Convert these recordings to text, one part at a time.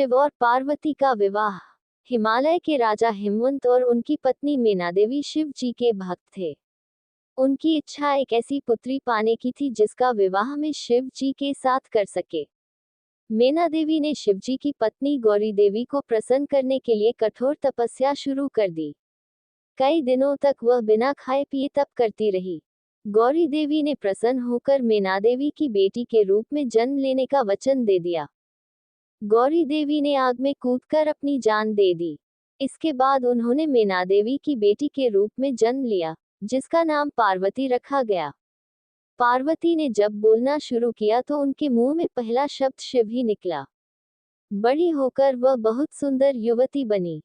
शिव और पार्वती का विवाह। हिमालय के राजा हिमवंत और उनकी पत्नी मीना देवी शिव जी के भक्त थे। उनकी इच्छा एक ऐसी पुत्री पाने की थी जिसका विवाह में शिव जी के साथ कर सके। मीना देवी ने शिव जी की पत्नी गौरी देवी को प्रसन्न करने के लिए कठोर तपस्या शुरू कर दी। कई दिनों तक वह बिना खाए पिए तप करती रही। गौरी देवी ने प्रसन्न होकर मीना देवी की बेटी के रूप में जन्म लेने का वचन दे दिया। गौरी देवी ने आग में कूदकर अपनी जान दे दी। इसके बाद उन्होंने मीना देवी की बेटी के रूप में जन्म लिया, जिसका नाम पार्वती रखा गया। पार्वती ने जब बोलना शुरू किया तो उनके मुंह में पहला शब्द शिव ही निकला। बड़ी होकर वह बहुत सुंदर युवती बनी।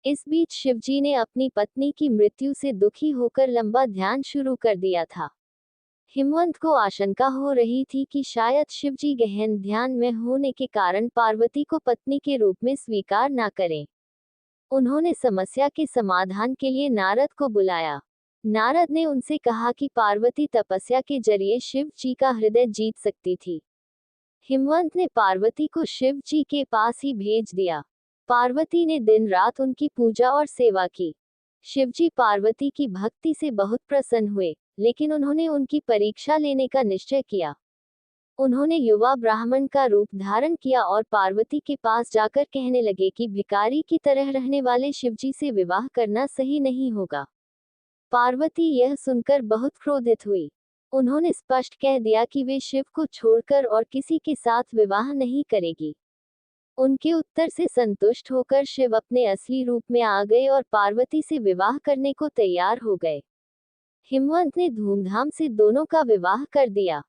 इस बीच शिवजी ने अपनी पत्नी की मृत्यु से दुखी होकर लंबा ध्यान शुरू कर दिया था। हिमवंत को आशंका हो रही थी कि शायद शिवजी गहन ध्यान में होने के कारण पार्वती को पत्नी के रूप में स्वीकार न करें। उन्होंने समस्या के समाधान के लिए नारद को बुलाया। नारद ने उनसे कहा कि पार्वती तपस्या के जरिए शिव जी का हृदय जीत सकती थी। हिमवंत ने पार्वती को शिव जी के पास ही भेज दिया। पार्वती ने दिन रात उनकी पूजा और सेवा की। शिवजी पार्वती की भक्ति से बहुत प्रसन्न हुए, लेकिन उन्होंने उनकी परीक्षा लेने का निश्चय किया। उन्होंने युवा ब्राह्मण का रूप धारण किया और पार्वती के पास जाकर कहने लगे कि भिखारी की तरह रहने वाले शिवजी से विवाह करना सही नहीं होगा। पार्वती यह सुनकर बहुत क्रोधित हुई। उन्होंने स्पष्ट कह दिया कि वे शिव को छोड़कर और किसी के साथ विवाह नहीं करेगी। उनके उत्तर से संतुष्ट होकर शिव अपने असली रूप में आ गए और पार्वती से विवाह करने को तैयार हो गए। हिमवंत ने धूमधाम से दोनों का विवाह कर दिया।